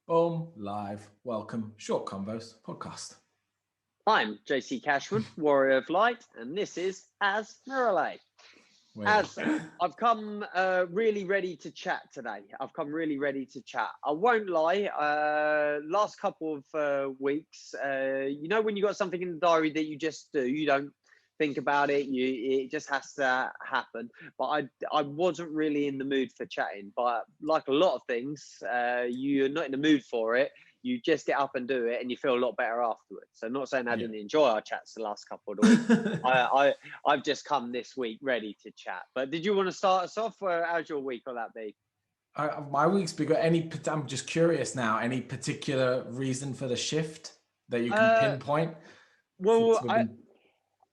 Boom, live. Welcome, Short Convos podcast. I'm JC Cashman, Warrior of Light, and this is As Miralay. Wait. As I've come really ready to chat today. I won't lie. Last couple of weeks, when you got something in the diary that you just do, you don't think about it. It just has to happen. But I wasn't really in the mood for chatting. But like a lot of things, you're not in the mood for it. You just get up and do it, and you feel a lot better afterwards. So, not saying I didn't enjoy our chats the last couple of weeks. I've just come this week ready to chat. But did you want to start us off? How's your week? Will that be? My week's been good. I'm just curious now. Any particular reason for the shift that you can pinpoint? Well,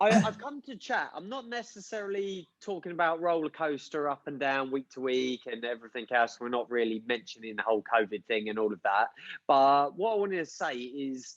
I've come to chat. I'm not necessarily talking about roller coaster up and down week to week and everything else. We're not really mentioning the whole COVID thing and all of that. But what I wanted to say is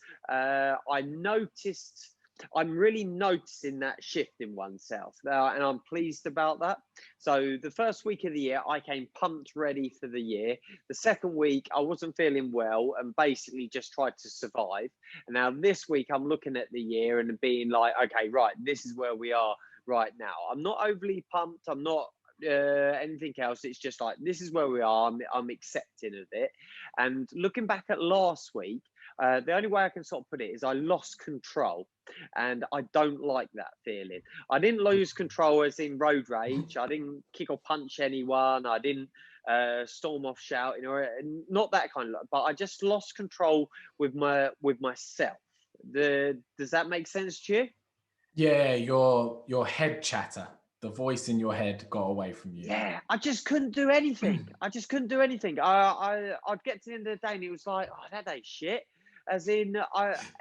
I'm really noticing that shift in oneself, and I'm pleased about that. So the first week of the year, I came pumped ready for the year. The second week, I wasn't feeling well and basically just tried to survive. And now this week, I'm looking at the year and being like, okay, right, this is where we are right now. I'm not overly pumped. I'm not anything else. It's just like, this is where we are. I'm accepting of it. And looking back at last week, the only way I can sort of put it is I lost control, and I don't like that feeling. I didn't lose control as in road rage. I didn't kick or punch anyone. I didn't storm off shouting or not that kind of. But I just lost control with myself. Does that make sense to you? Yeah, your head chatter, the voice in your head got away from you. Yeah, I just couldn't do anything. I'd get to the end of the day and it was like, oh, that ain't shit. As in,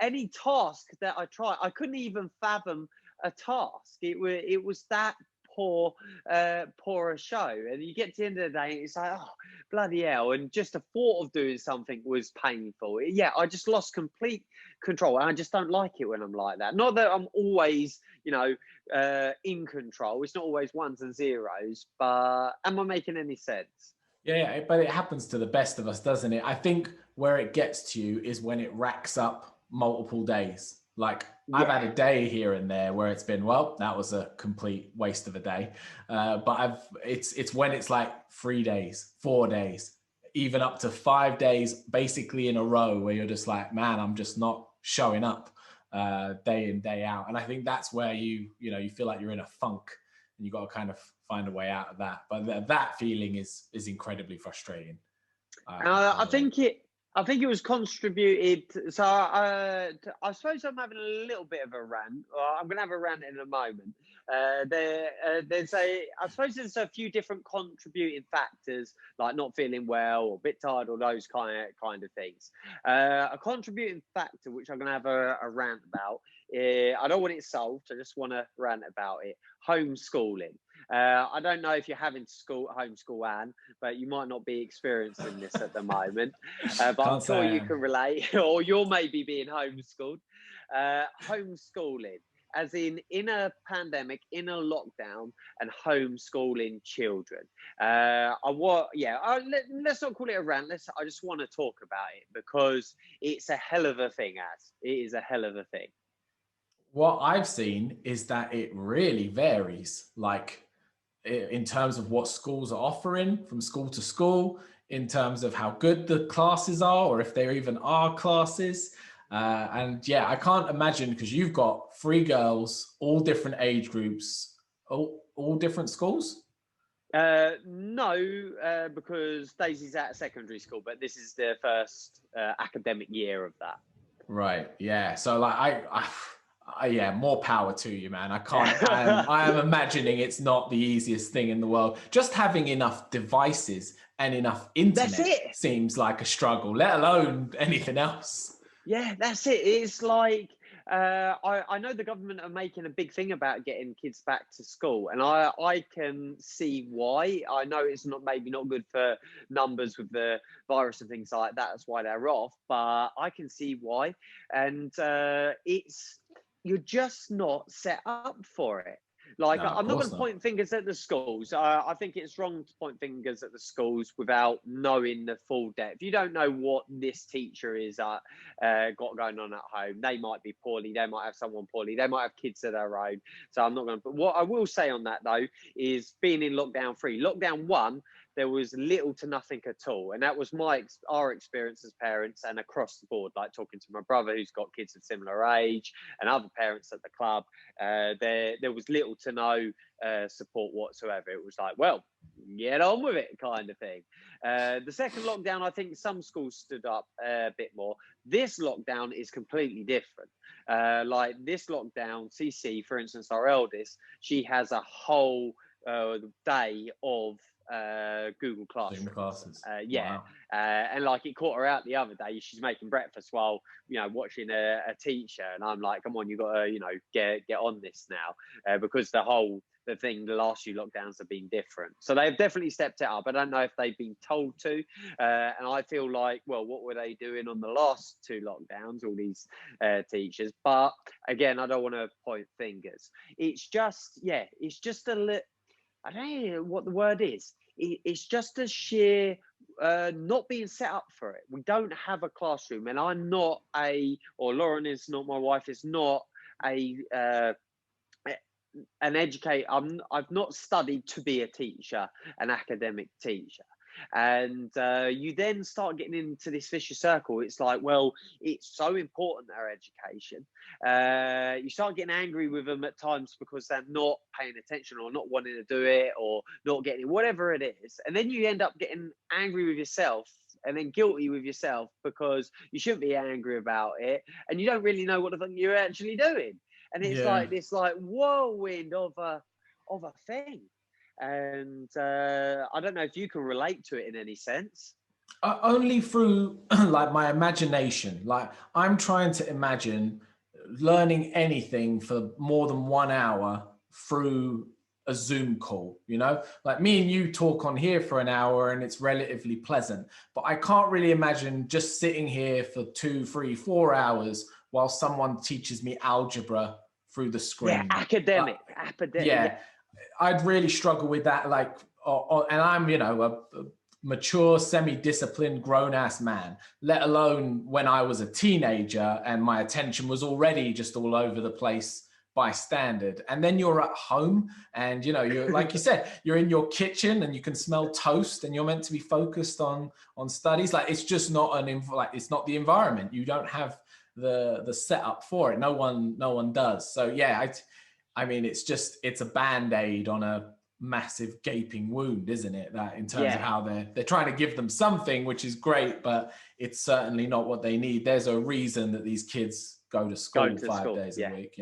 any task that I tried, I couldn't even fathom a task. It was that poor a show. And you get to the end of the day and it's like, oh, bloody hell. And just the thought of doing something was painful. Yeah, I just lost complete control. And I just don't like it when I'm like that. Not that I'm always, in control. It's not always ones and zeros, but am I making any sense? Yeah, but it happens to the best of us, doesn't it? I think where it gets to you is when it racks up multiple days. Like I've had a day here and there where it's been, well, that was a complete waste of a day. But it's when it's like 3 days, 4 days, even up to 5 days, basically in a row, where you're just like, man, I'm just not showing up day in, day out. And I think that's where you feel like you're in a funk, and you got to kind of find a way out of that. But that feeling is incredibly frustrating. I think it was contributed. So I suppose I'm having a little bit of a rant. I'm going to have a rant in a moment. I suppose there's a few different contributing factors, like not feeling well or a bit tired or those kind of things. A contributing factor, which I'm going to have a rant about. I don't want it solved. I just want to rant about it. Homeschooling. I don't know if you're having homeschool, Anne, but you might not be experiencing this at the moment. But I'm sure you can relate, or you're maybe being homeschooled. Homeschooling, as in a pandemic, in a lockdown, and homeschooling children. Let's not call it a rant. I just want to talk about it because it's a hell of a thing, as it is a hell of a thing. What I've seen is that it really varies, like in terms of what schools are offering from school to school, in terms of how good the classes are, or if there even are classes. And yeah, I can't imagine, because you've got 3 girls, all different age groups, all different schools. No, because Daisy's at secondary school, but this is their first academic year of that. Right. Yeah. So like yeah, more power to you, man. I am imagining it's not the easiest thing in the world. Just having enough devices and enough internet seems like a struggle, let alone anything else. Yeah, that's it. It's like, I know the government are making a big thing about getting kids back to school, and I can see why. I know it's maybe not good for numbers with the virus and things like that. That's why they're off, but I can see why. And you're just not set up for it. Like, No, of I'm not going course to not. point fingers at the schools. I think it's wrong to point fingers at the schools without knowing the full depth. You don't know what this teacher is got going on at home. They might be poorly. They might have someone poorly. They might have kids of their own. So I'm not going to. But what I will say on that though is being in lockdown 3, lockdown 1. There was little to nothing at all, and that was our experience as parents and across the board. Like talking to my brother who's got kids of similar age and other parents at the club, there was little to no support whatsoever. It was like, well, get on with it kind of thing. The second lockdown, I think some schools stood up a bit more. This lockdown is completely different. Like this lockdown, CC, for instance, our eldest, she has a whole day of Google Zoom Classroom. classes. Yeah. Wow. And like it caught her out the other day. She's making breakfast while, watching a teacher. And I'm like, come on, you got to, get on this now because the last few lockdowns have been different. So they've definitely stepped it up. I don't know if they've been told to. And I feel like, well, what were they doing on the last 2 lockdowns, all these teachers? But again, I don't want to point fingers. It's just a little, I don't know what the word is. It's just a sheer not being set up for it. We don't have a classroom, and or Lauren is not, my wife is not an educator. I've not studied to be a teacher, an academic teacher. And you then start getting into this vicious circle. It's like, well, it's so important, their education. You start getting angry with them at times because they're not paying attention or not wanting to do it or not getting it, whatever it is. And then you end up getting angry with yourself and then guilty with yourself because you shouldn't be angry about it and you don't really know what the fuck you're actually doing. And it's Yeah. like this whirlwind of a thing. And I don't know if you can relate to it in any sense. Only through like my imagination. Like I'm trying to imagine learning anything for more than 1 hour through a Zoom call, like me and you talk on here for an hour and it's relatively pleasant, but I can't really imagine just sitting here for 2, 3, 4 hours while someone teaches me algebra through the Yeah, screen. academic. Yeah, I'd really struggle with that. Like, and I'm, a mature, semi-disciplined, grown-ass man, let alone when I was a teenager and my attention was already just all over the place by standard. And then you're at home and, you're, like you said, you're in your kitchen and you can smell toast and you're meant to be focused on studies. Like, it's just not it's not the environment. You don't have the setup for it. No one does. So yeah, I mean, it's a Band-Aid on a massive gaping wound, isn't it? That in terms of how they're trying to give them something, which is great, but it's certainly not what they need. There's a reason that these kids go to school 5 days a week,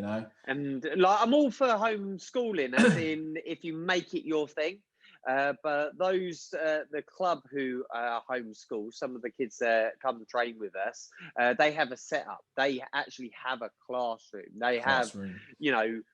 And like, I'm all for homeschooling, as in if you make it your thing. But those, the club who homeschool, some of the kids that come train with us, they have a setup. They actually have a classroom. They have,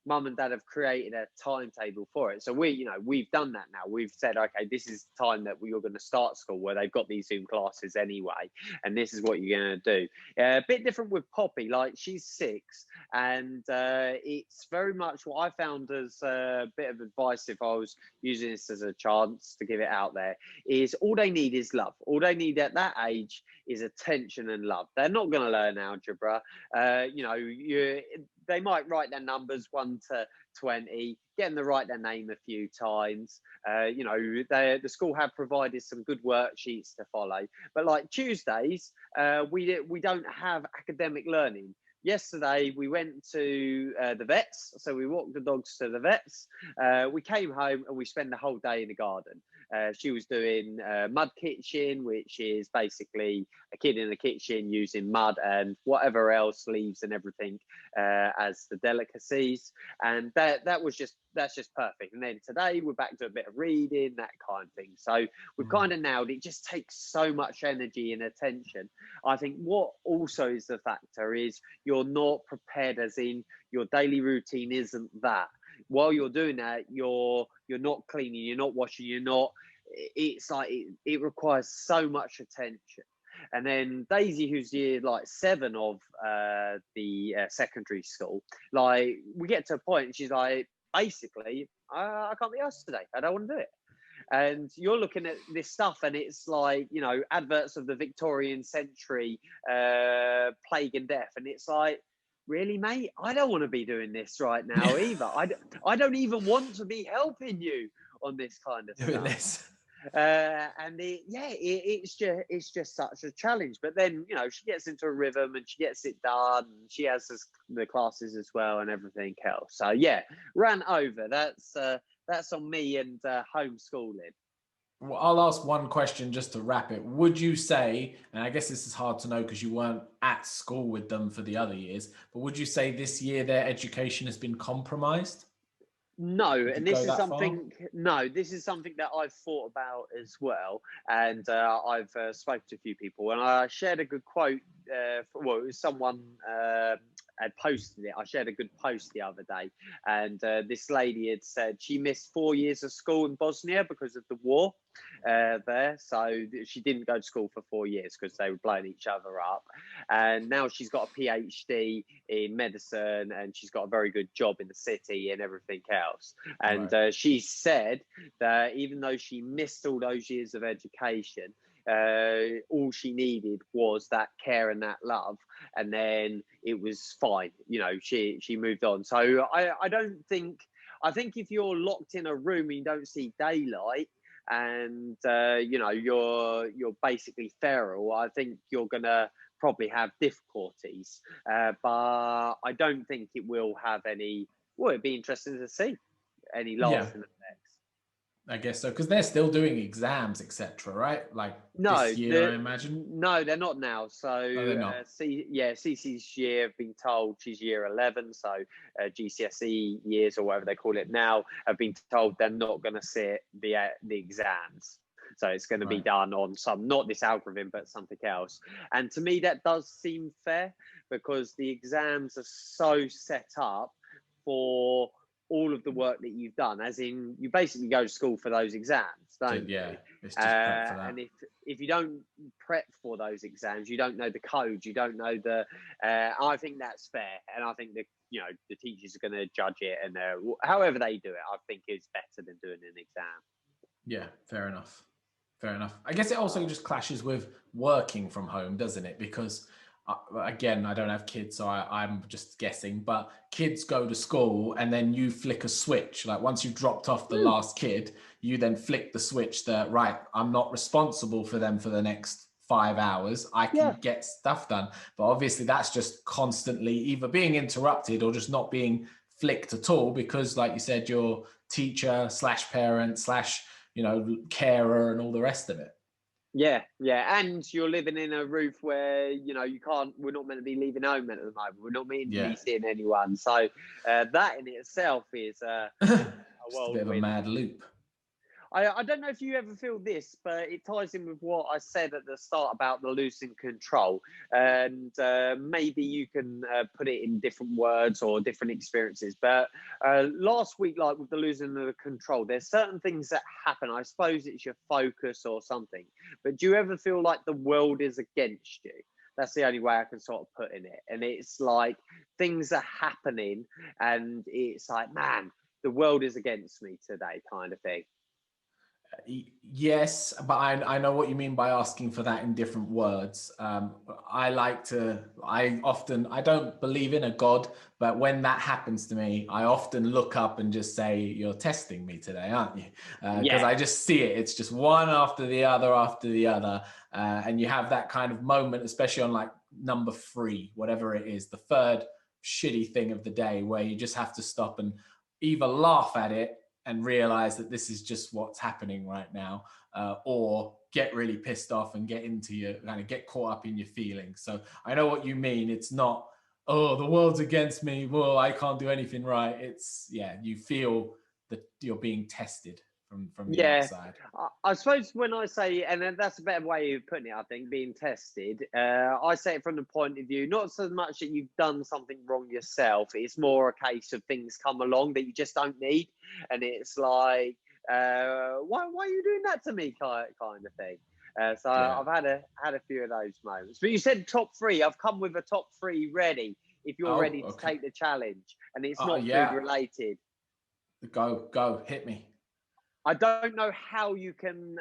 mum and dad have created a timetable for it. So we've done that now. We've said, okay, this is time that you're going to start school where they've got these Zoom classes anyway. And this is what you're going to do. A bit different with Poppy. Like, she's 6 and it's very much what I found as a bit of advice if I was using this as a chance to give it out there, is all they need is love. All they need at that age is attention and love. They're not going to learn algebra. They might write their numbers 1 to 20, get them to write their name a few times. The school have provided some good worksheets to follow. But like Tuesdays, we don't have academic learning. Yesterday, we went to the vets. So we walked the dogs to the vets. We came home and we spent the whole day in the garden. She was doing mud kitchen, which is basically a kid in the kitchen using mud and whatever else, leaves and everything as the delicacies. And that's just perfect. And then today we're back to a bit of reading, that kind of thing. So we've kind of nailed it. It just takes so much energy and attention. I think what also is the factor is you're not prepared, as in your daily routine isn't that. While you're doing that, you're not cleaning, you're not washing, it's like it requires so much attention. And then Daisy, who's year like 7 of the secondary school, like we get to a point and she's like, basically, I can't be asked today. I don't want to do it. And you're looking at this stuff, and it's like, you know, adverts of the Victorian century, plague and death, and it's like, really, mate? I don't want to be doing this right now either. I don't even want to be helping you on this kind of Doing stuff. this. And it's just such a challenge. But then, you know, she gets into a rhythm and she gets it done. She has the classes as well and everything else. So yeah, ran over. That's on me and homeschooling. Well, I'll ask one question just to wrap it. Would you say, and I guess this is hard to know because you weren't at school with them for the other years, but would you say this year their education has been compromised? No, and this is Far? this is something that I've thought about as well. And I've spoken to a few people, and I shared a good quote. It was someone had posted it. I shared a good post the other day, and this lady had said she missed 4 years of school in Bosnia because of the war there. So she didn't go to school for 4 years because they were blowing each other up. And now she's got a PhD in medicine, and she's got a very good job in the city and everything else. And she said that even though she missed all those years of education, all she needed was that care and that love, and then it was fine. You know, she moved on. So I don't think, I think if you're locked in a room and you don't see daylight, and you know, you're basically feral, I think you're gonna probably have difficulties. But I don't think it will have any. Well, it'd be interesting to see any lasting effects. I guess so, because they're still doing exams, etc., right? Like No, this year, I imagine. no, they're not now. No, they're So, not. Cece's year have been told she's year 11. So, GCSE years or whatever they call it now have been told they're not going to sit the exams. So it's going to be done on not this algorithm, but something else. And to me, that does seem fair because the exams are so set up for all of the work that you've done, as in you basically go to school for those exams, don't you? It's just prep for that. And if you don't prep for those exams, you don't know the code, you don't know the. I think that's fair, and I think that, you know, the teachers are going to judge it, and however they do it, I think is better than doing an exam. Yeah, fair enough. Fair enough. I guess it also just clashes with working from home, doesn't it? Because again, I don't have kids, so I'm just guessing, but kids go to school and then you flick a switch. Like once you've dropped off the last kid, you then flick the switch that, right, I'm not responsible for them for the next 5 hours. I can get stuff done. But obviously that's just constantly either being interrupted or just not being flicked at all because, like you said, you're teacher / parent / you know, carer and all the rest of it. Yeah, and you're living in a roof where, you know, we're not meant to be leaving home at the moment. We're not meant to be seeing anyone. So that in itself is a just a bit of a mad loop. I don't know if you ever feel this, but it ties in with what I said at the start about the losing control. And maybe you can put it in different words or different experiences. But last week, like with the losing of the control, there's certain things that happen. I suppose it's your focus or something. But do you ever feel like the world is against you? That's the only way I can sort of put in it. And it's like things are happening and it's like, man, the world is against me today kind of thing. Yes, but I know what you mean by asking for that in different words. I don't believe in a God, but when that happens to me, I often look up and just say, you're testing me today, aren't you? Because I just see it. It's just one after the other. And you have that kind of moment, especially on like number 3, whatever it is, the third shitty thing of the day, where you just have to stop and either laugh at it and realize that this is just what's happening right now, or get really pissed off and get caught up in your feelings. So I know what you mean. It's not, oh, the world's against me, well, I can't do anything right. It's, you feel that you're being tested from the outside. I suppose when I say, and that's a better way of putting it, I think, being tested, I say it from the point of view, not so much that you've done something wrong yourself. It's more a case of things come along that you just don't need. And it's like, why are you doing that to me kind of thing. I've had a few of those moments. But you said top 3. I've come with a top 3 ready if you're ready to take the challenge. And it's not food related. Go, hit me. I don't know how you can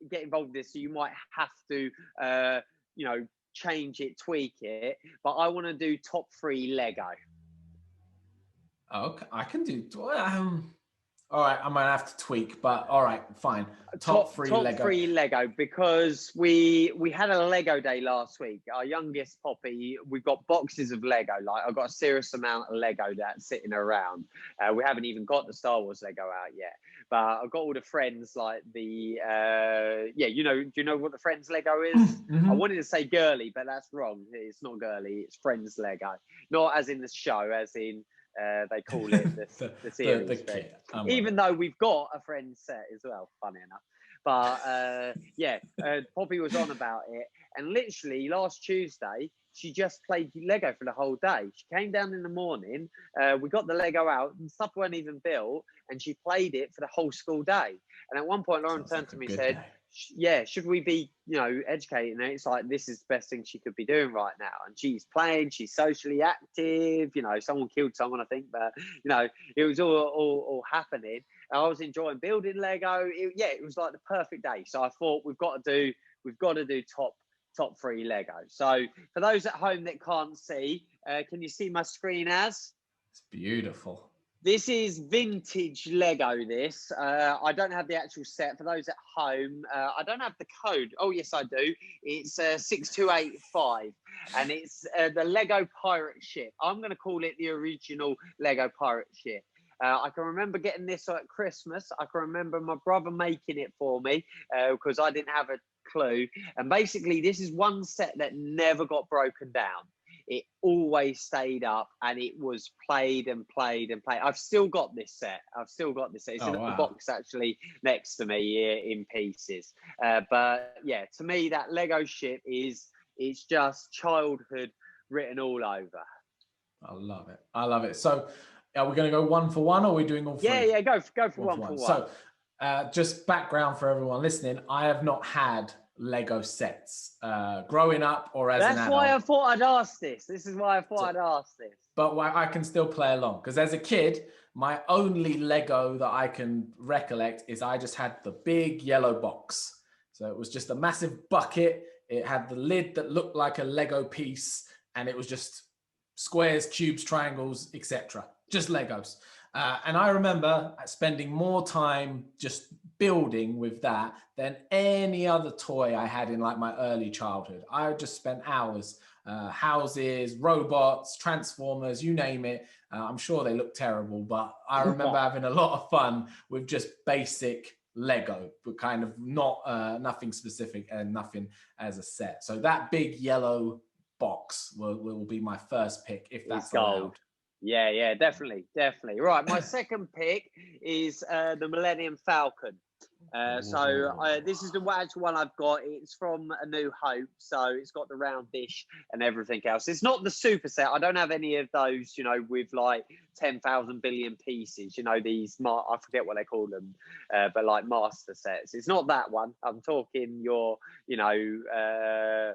get involved in this. So you might have to, you know, change it, tweak it. But I want to do top 3 Lego. Okay, I can do. All right, I'm gonna have to tweak, but all right, fine. Top three Top Lego. 3 Lego, because we had a Lego day last week. Our youngest Poppy, we've got boxes of Lego. Like, I've got a serious amount of Lego that's sitting around. We haven't even got the Star Wars Lego out yet, but I've got all the Friends, like the yeah, you know, do you know what the Friends Lego is? Mm-hmm. I wanted to say girly, but that's wrong. It's not girly. It's Friends Lego, not as in the show, as in they call it the series. the kit. Even though we've got a Friends set as well, funny enough. But yeah, Poppy was on about it, and literally last Tuesday she just played Lego for the whole day. She came down in the morning, we got the Lego out, and stuff weren't even built, and she played it for the whole school day. And at one point, Lauren turned to me and said, yeah, should we be, you know, educating her? It's like, this is the best thing she could be doing right now. And she's playing, she's socially active, you know, someone killed someone, I think, but, you know, it was all happening. And I was enjoying building Lego. It was like the perfect day. So I thought we've got to do top 3 Lego. So for those at home that can't see, can you see my screen as? It's beautiful. This is vintage Lego, this. I don't have the actual set. For those at home, I don't have the code. Oh, yes, I do. It's 6285, and it's the Lego pirate ship. I'm going to call it the original Lego pirate ship. I can remember getting this at Christmas. I can remember my brother making it for me because I didn't have a clue. And basically, this is one set that never got broken down. It always stayed up, and it was played and played and played. I've still got this set. It's in a box actually next to me in pieces. But yeah, to me, that Lego ship it's just childhood written all over. I love it. So are we going to go 1 for 1, or are we doing all 3? Yeah, go for one for one. So just background for everyone listening, I have not had Lego sets growing up or as an adult. That's why I thought I'd ask this. This is why I thought I'd ask this. But I can still play along, because as a kid, my only Lego that I can recollect is I just had the big yellow box. So it was just a massive bucket. It had the lid that looked like a Lego piece, and it was just squares, cubes, triangles, etc. Just Legos. And I remember spending more time just building with that than any other toy I had in like my early childhood. I just spent hours, houses, robots, transformers, you name it. I'm sure they look terrible, but I remember having a lot of fun with just basic Lego, but kind of not nothing specific and nothing as a set. So that big yellow box will be my first pick, if that's allowed. Yeah, definitely. Right, my second pick is the Millennium Falcon. This is the actual one I've got. It's from A New Hope, so it's got the round dish and everything else. It's not the super set. I don't have any of those, you know, with like 10,000 billion pieces. You know, these I forget what they call them, but like master sets. It's not that one. I'm talking your, you know.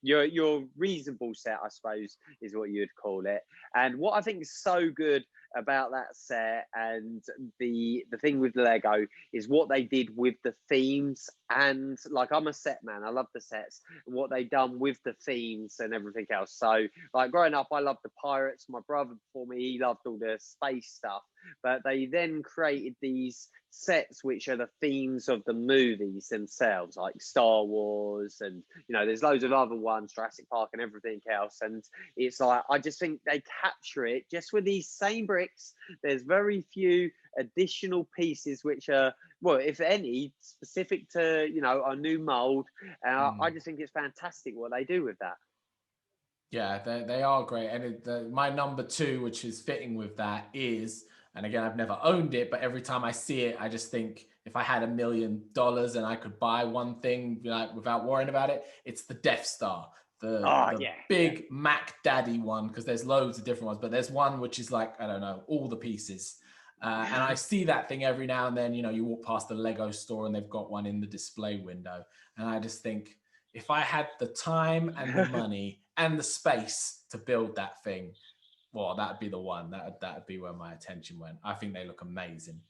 Your reasonable set, I suppose, is what you'd call it. And what I think is so good about that set and the thing with Lego is what they did with the themes. And like, I'm a set man, I love the sets and what they done with the themes and everything else. So like growing up, I loved the pirates. My brother before me, he loved all the space stuff, but they then created these sets which are the themes of the movies themselves, like Star Wars, and you know, there's loads of other ones, Jurassic Park and everything else. And it's like, I just think they capture it just with these same bricks. There's very few additional pieces which are, well, if any, specific to, you know, a new mold. I just think it's fantastic what they do with that. Yeah, they are great. And my number 2, which is fitting with that, is, and again, I've never owned it, but every time I see it, I just think, if I had $1 million and I could buy one thing like without worrying about it, it's the Death Star, the big Mac Daddy one, because there's loads of different ones, but there's one which is like, I don't know, all the pieces. And I see that thing every now and then. You know, you walk past the Lego store and they've got one in the display window, and I just think, if I had the time and the money and the space to build that thing, oh, that'd be the one. That'd be where my attention went. I think they look amazing.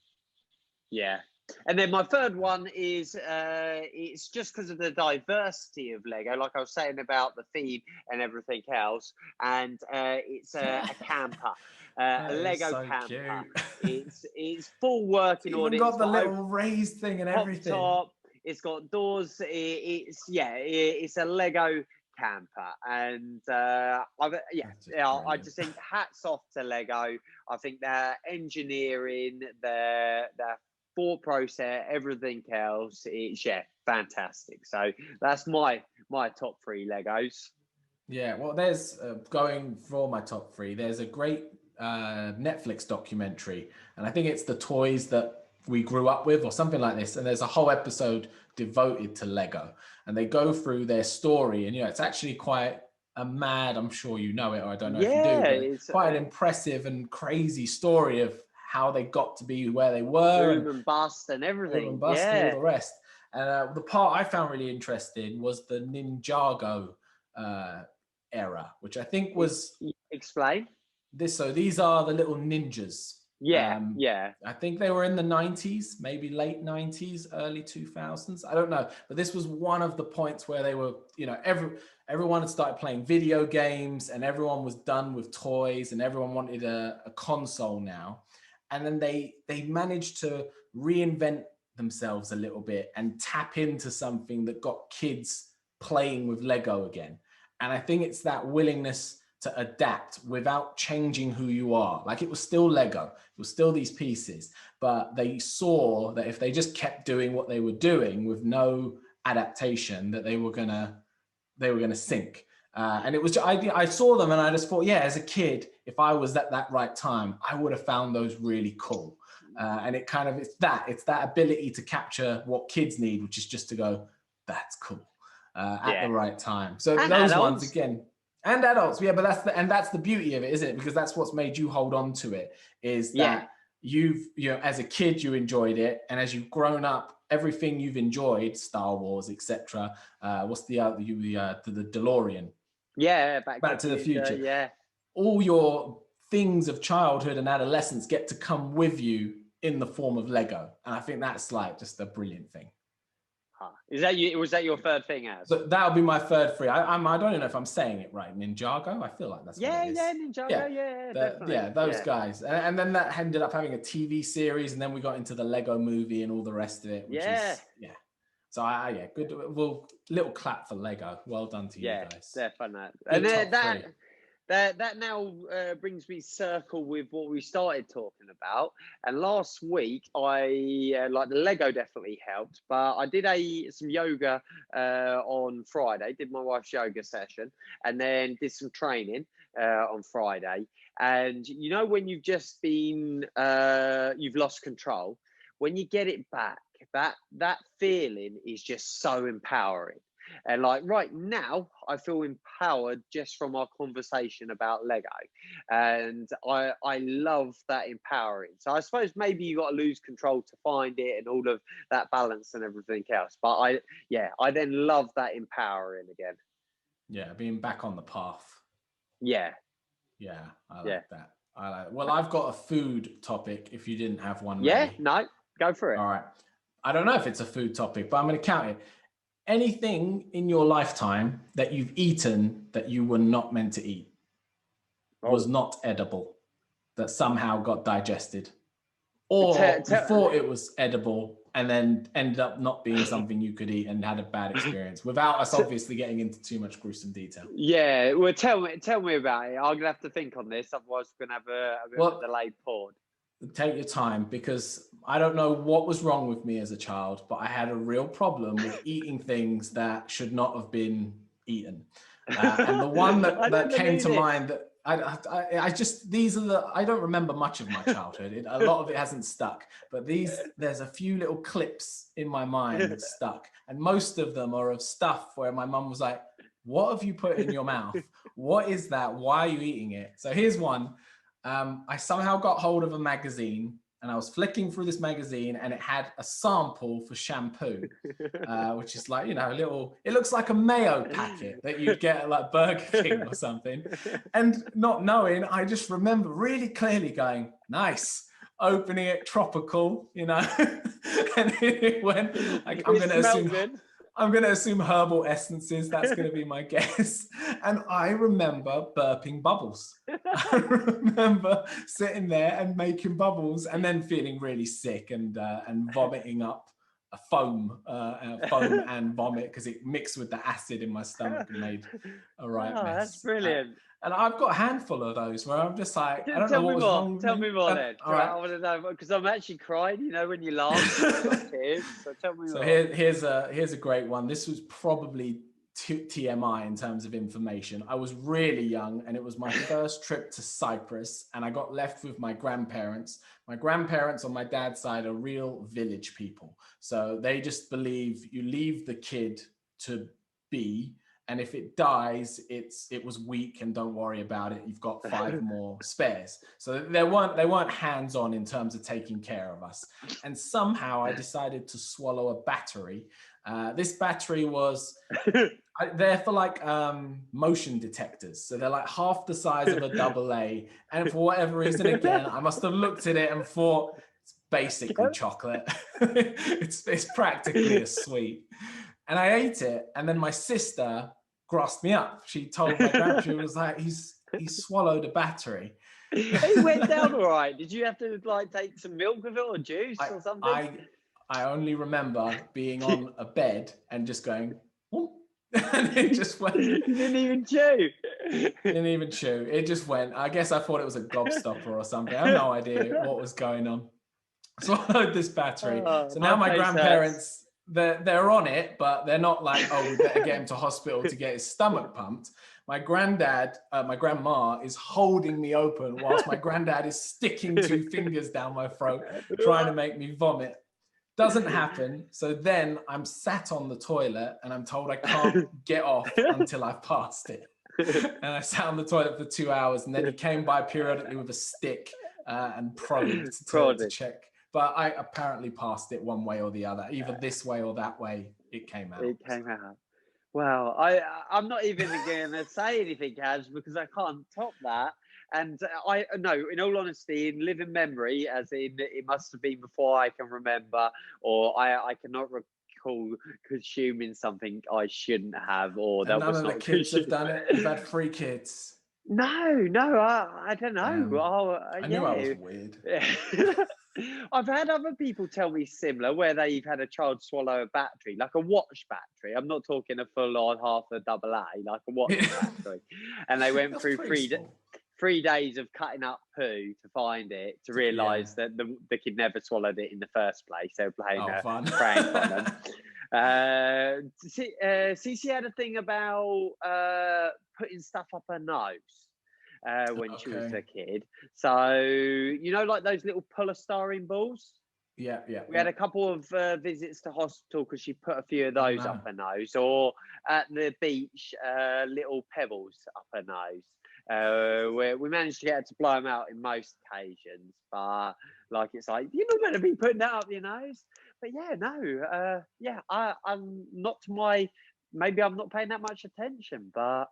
Yeah. And then my third one is it's just because of the diversity of Lego, like I was saying about the theme and everything else. And it's a camper, a That is Lego so camper. cute. It's full working Even order. got It's the got little raised thing and pop everything. top. It's got doors. It's a Lego camper, and I just think hats off to Lego. I think their engineering, their thought process, everything else, it's fantastic. So that's my top three Legos. Yeah, well, there's going for my top three. There's a great Netflix documentary, and I think it's the toys that we grew up with, or something like this. And there's a whole episode devoted to Lego, and they go through their story. And it's actually quite a mad. I'm sure you know it, or I don't know if you do, but it's quite an impressive and crazy story of how they got to be where they were, boom and bust and everything, boom and bust and all the rest. And the part I found really interesting was the Ninjago era, which I think was explain this. So these are the little ninjas. I think they were in the 90s, maybe late 90s, early 2000s. I don't know, but this was one of the points where they were, everyone had started playing video games, and everyone was done with toys, and everyone wanted a console now. And then they managed to reinvent themselves a little bit and tap into something that got kids playing with Lego again. And I think it's that willingness to adapt without changing who you are. Like, it was still Lego, it was still these pieces, but they saw that if they just kept doing what they were doing with no adaptation, that they were gonna sink. And it was, I saw them and I just thought, as a kid, if I was at that right time, I would have found those really cool. And it's that ability to capture what kids need, which is just to go, that's cool, at the right time. So and those adults. Ones again, and adults, but that's the beauty of it, isn't it? Because that's what's made you hold on to it, is that as a kid you enjoyed it, and as you've grown up, everything you've enjoyed, Star Wars, etc. What's the DeLorean? Yeah, Back to the Future. All your things of childhood and adolescence get to come with you in the form of Lego, and I think that's like just a brilliant thing. Is that you? Was that your third thing? So that would be my third three. I don't even know if I'm saying it right. Ninjago. I feel like that's what it is. Ninjago. Definitely. Those guys. And then that ended up having a TV series, and then we got into the Lego movie and all the rest of it. Which is, So good. Well, little clap for Lego. Well done to you guys. Definitely. And that now brings me circle with what we started talking about. And last week, I like the Lego definitely helped, but I did some yoga on Friday. Did my wife's yoga session, and then did some training on Friday. And when you've just been you've lost control, when you get it back, that feeling is just so empowering. And like right now, I feel empowered just from our conversation about Lego, and I love that empowering. So I suppose maybe you got to lose control to find it, and all of that balance and everything else. But I then love that empowering again. Yeah, being back on the path. Yeah, I like that. Well, I've got a food topic. If you didn't have one, no, go for it. All right. I don't know if it's a food topic, but I'm going to count it. Anything in your lifetime that you've eaten that you were not meant to eat, was not edible, that somehow got digested, or you thought it was edible and then ended up not being something you could eat and had a bad experience, without us obviously getting into too much gruesome detail. Yeah, well, tell me about it. I'm gonna have to think on this, otherwise we're gonna have a bit of a delayed pod. Take your time, because I don't know what was wrong with me as a child, but I had a real problem with eating things that should not have been eaten. And the one that came to mind, that I just, I don't remember much of my childhood. A lot of it hasn't stuck, but there's a few little clips in my mind that stuck. And most of them are of stuff where my mum was like, what have you put in your mouth? What is that? Why are you eating it? So here's one. I somehow got hold of a magazine and I was flicking through this magazine, and it had a sample for shampoo, which is like, a little, it looks like a mayo packet that you'd get at like Burger King or something. And not knowing, I just remember really clearly going, nice, opening it, tropical, and it went like, I'm going to assume herbal essences. That's going to be my guess. And I remember burping bubbles. I remember sitting there and making bubbles and then feeling really sick and vomiting up a foam and vomit because it mixed with the acid in my stomach and made a right mess. That's brilliant. And I've got a handful of those where I'm just like, I don't Tell know what was wrong with me. Tell me more then. All right. I want to know, because I'm actually crying, when you laugh. Tears, so tell me more. Here's a great one. This was probably TMI in terms of information. I was really young, and it was my first trip to Cyprus, and I got left with my grandparents. My grandparents on my dad's side are real village people. So they just believe you leave the kid to be, and if it dies, it was weak and don't worry about it. You've got 5 more spares. So they weren't hands-on in terms of taking care of us. And somehow I decided to swallow a battery. This battery was they're for like motion detectors. So they're like half the size of a AA. And for whatever reason, again, I must have looked at it and thought, it's basically chocolate. It's practically a sweet. And I ate it. And then my sister grassed me up. She told my grandpa, she was like, he swallowed a battery. It went down all right. Did you have to like take some milk with it or juice or something? I only remember being on a bed and just going, whoop, and it just went. You didn't even chew. Didn't even chew. It just went. I guess I thought it was a gobstopper or something. I have no idea what was going on. Swallowed this battery. So now my grandparents, they're on it, but they're not like, oh, we better get him to hospital to get his stomach pumped. My grandma is holding me open whilst my granddad is sticking 2 fingers down my throat, trying to make me vomit. Doesn't happen. So then I'm sat on the toilet and I'm told I can't get off until I've passed it. And I sat on the toilet for 2 hours, and then he came by periodically with a stick and probed to check. But I apparently passed it one way or the other, either this way or that way. It came out. Well, I'm not even going to say anything, Kaz, because I can't top that. And I know, in all honesty, in living memory, as in it must have been before I can remember, or I cannot recall consuming something I shouldn't have, or that was not. None of the kids have done it. You've had 3 kids. No, I don't know. I knew I was weird. I've had other people tell me similar, where they've had a child swallow a battery, like a watch battery. I'm not talking a full-on half a AA, like a watch battery. And they went through 3 days of cutting up poo to find it, to realise that the kid never swallowed it in the first place. They were playing a prank on them. Cece had a thing about putting stuff up her nose when she was a kid. So, like those little polystyrene balls? Yeah. We had a couple of visits to hospital because she put a few of those up her nose, or at the beach, little pebbles up her nose. Where we managed to get her to blow them out in most occasions, but it's like, you're not going to be putting that up your nose. But I'm not maybe I'm not paying that much attention, but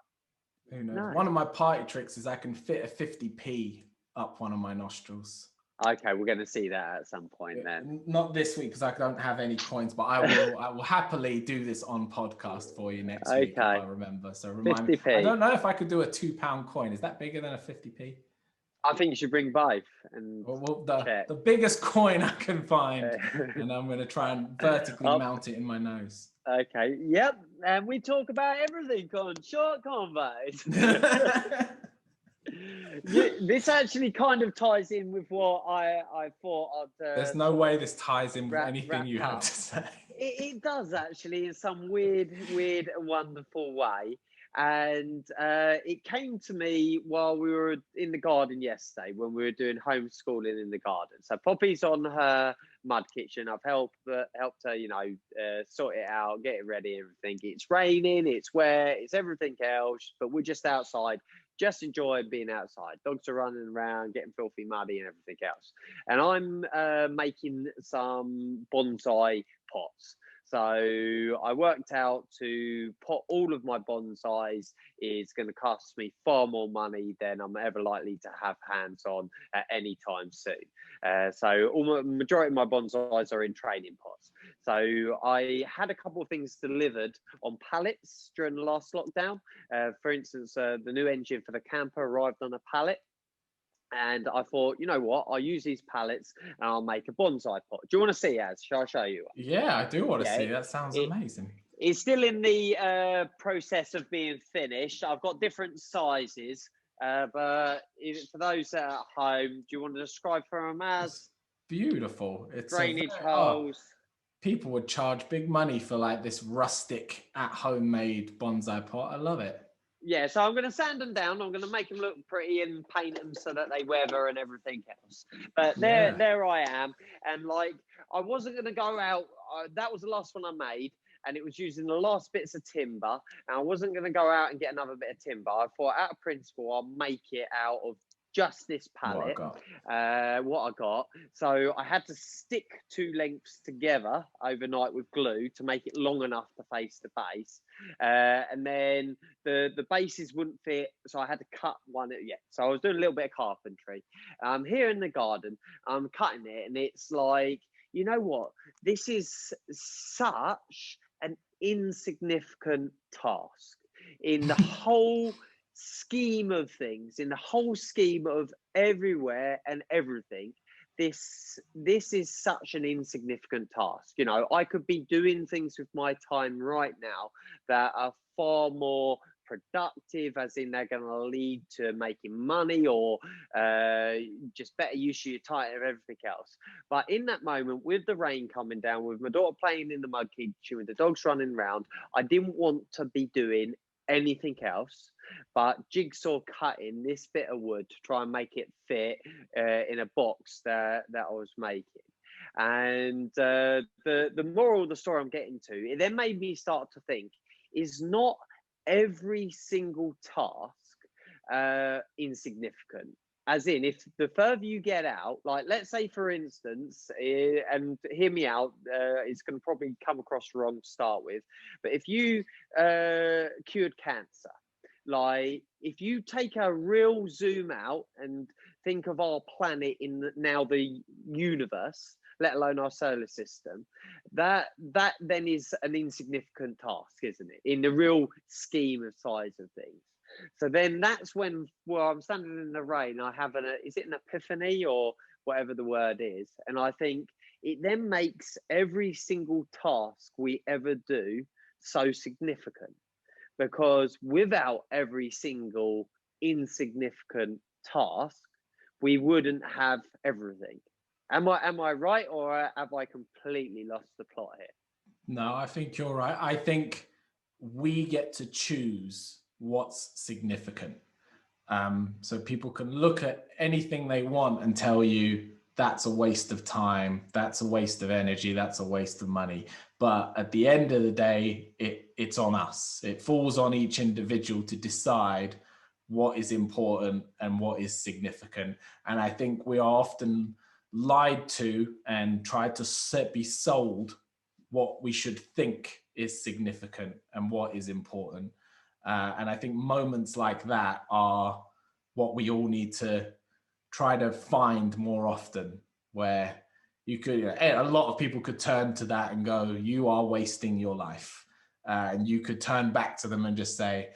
who knows? No. One of my party tricks is I can fit a 50p up one of my nostrils. Okay, we're going to see that at some point then. Not this week because I don't have any coins, but I will happily do this on podcast for you next week if I remember. So remind me. I don't know if I could do a £2 coin. Is that bigger than a 50p? I think you should bring both. And the biggest coin I can find, and I'm going to try and vertically mount it in my nose. Okay, yep. And we talk about everything on Short Convos. This actually kind of ties in with what I thought. There's no way this ties in with anything you have to say. It does actually, in some weird and wonderful way. And it came to me while we were in the garden yesterday, when we were doing homeschooling in the garden. So Poppy's on her mud kitchen. I've helped her, sort it out, get it ready, everything. It's raining, it's wet, it's everything else, but we're just outside just enjoying being outside. Dogs are running around, getting filthy muddy and everything else. And I'm making some bonsai pots. So I worked out to pot all of my bonsais is going to cost me far more money than I'm ever likely to have hands on at any time soon. So majority of my bonsais are in training pots. So I had a couple of things delivered on pallets during the last lockdown. For instance, the new engine for the camper arrived on a pallet. And I thought, you know what? I'll use these pallets and I'll make a bonsai pot. Do you want to see, Az? Shall I show you one? Yeah, I do want to Yeah, see. That sounds amazing. It's still in the process of being finished. I've got different sizes, but for those at home, do you want to describe for them, Az? It's beautiful. It's Drainage holes. People would charge big money for like this rustic at-home made bonsai pot. I love it. Yeah, so I'm going to sand them down. I'm going to make them look pretty and paint them so that they weather and everything else. But there I am. And like, I wasn't going to go out. That was the last one I made. And it was using the last bits of timber. And I wasn't going to go out and get another bit of timber. I thought, out of principle, I'll make it out of just this pallet, what I got. So I had to stick two lengths together overnight with glue to make it long enough to face the base. And then the bases wouldn't fit, so I had to cut one. So I was doing a little bit of carpentry. Here in the garden, I'm cutting it, and it's like, you know what? This is such an insignificant task in the whole scheme of things, in the whole scheme of everywhere and everything. This is such an insignificant task. You know, I could be doing things with my time right now that are far more productive, as in they're going to lead to making money or just better use of your time and everything else. But in that moment, with the rain coming down, with my daughter playing in the mud kitchen, with the dogs running around, I didn't want to be doing anything else but jigsaw cutting this bit of wood to try and make it fit in a box that I was making. And the moral of the story I'm getting to, it then made me start to think, is not every single task insignificant? As in, if the further you get out, like let's say for instance, and hear me out, it's going to probably come across wrong to start with, but if you cured cancer, like if you take a real zoom out and think of our planet in the universe, let alone our solar system, that then is an insignificant task, isn't it, in the real scheme of size of things? So then that's when, well, I'm standing in the rain, I have is it an epiphany or whatever the word is? And I think it then makes every single task we ever do so significant, because without every single insignificant task, we wouldn't have everything. Am I right, or have I completely lost the plot here? No, I think you're right. I think we get to choose what's significant. So people can look at anything they want and tell you that's a waste of time, that's a waste of energy, that's a waste of money. But at the end of the day, it's on us. It falls on each individual to decide what is important and what is significant. And I think we are often lied to and tried to be sold what we should think is significant and what is important. And I think moments like that are what we all need to try to find more often, where you could, a lot of people could turn to that and go, you are wasting your life. And you could turn back to them and just say,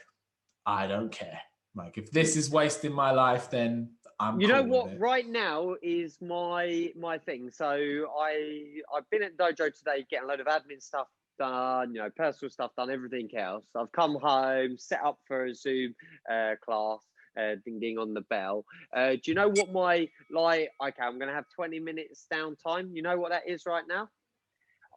I don't care. Like, if this is wasting my life, then I'm You cool know what? with it. Right now is my thing. So I've been at dojo today getting a load of admin stuff done, you know, personal stuff done, everything else. I've come home, set up for a Zoom class, ding ding on the bell. Do you know what okay, I'm going to have 20 minutes downtime. You know what that is right now?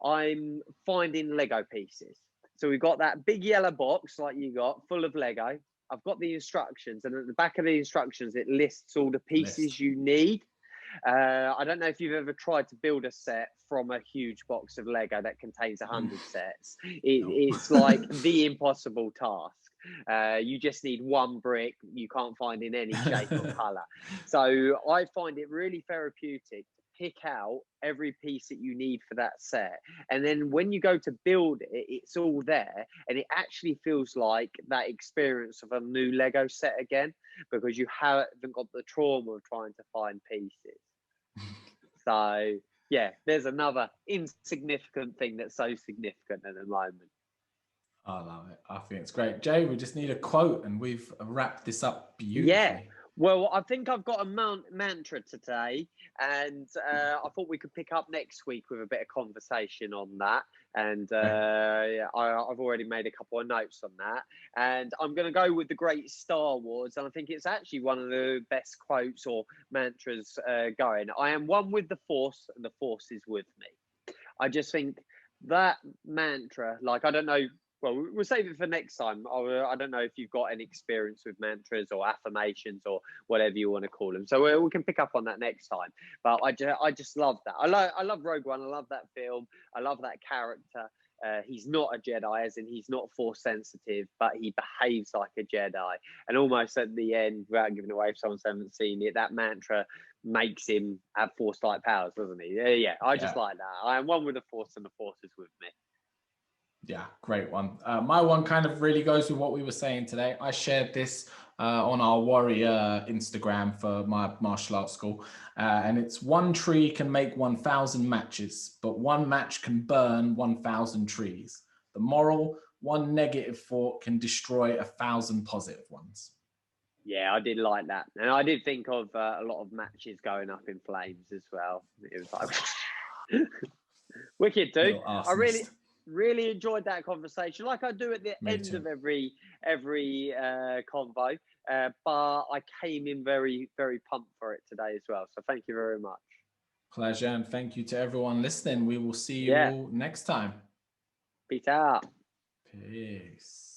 I'm finding Lego pieces. So we've got that big yellow box like you got, full of Lego. I've got the instructions, and at the back of the instructions, it lists all the pieces you need. I don't know if you've ever tried to build a set from a huge box of Lego that contains 100 sets. It's like the impossible task. You just need one brick you can't find in any shape or color. So I find it really therapeutic to pick out every piece that you need for that set, and then when you go to build it, it's all there, and it actually feels like that experience of a new Lego set again, because you haven't got the trauma of trying to find pieces. So yeah, there's another insignificant thing that's so significant at the moment. I love it. I think it's great. Jay, we just need a quote and we've wrapped this up beautifully. Yeah. Well, I think I've got a mantra today, and I thought we could pick up next week with a bit of conversation on that. And yeah, I've already made a couple of notes on that. And I'm going to go with the great Star Wars, and I think it's actually one of the best quotes or mantras going. I am one with the Force, and the Force is with me. I just think that mantra, like, I don't know. Well, we'll save it for next time. I don't know if you've got any experience with mantras or affirmations or whatever you want to call them. So we can pick up on that next time. But I just love that. I love Rogue One. I love that film. I love that character. He's not a Jedi, as in he's not Force sensitive, but he behaves like a Jedi. And almost at the end, without giving away if someone hasn't seen it, that mantra makes him have Force-like powers, doesn't he? Yeah, I just like that. I am one with the Force, and the Force is with me. Yeah, great one. My one kind of really goes with what we were saying today. I shared this on our Warrior Instagram for my martial arts school. And it's: one tree can make 1,000 matches, but one match can burn 1,000 trees. The moral: one negative thought can destroy 1,000 positive ones. Yeah, I did like that. And I did think of a lot of matches going up in flames as well. It was like, wicked, dude. I really enjoyed that conversation, like I do at the end of every convo. But I came in very, very pumped for it today as well. So thank you very much. Pleasure, and thank you to everyone listening. We will see you all next time. Peace out. Peace.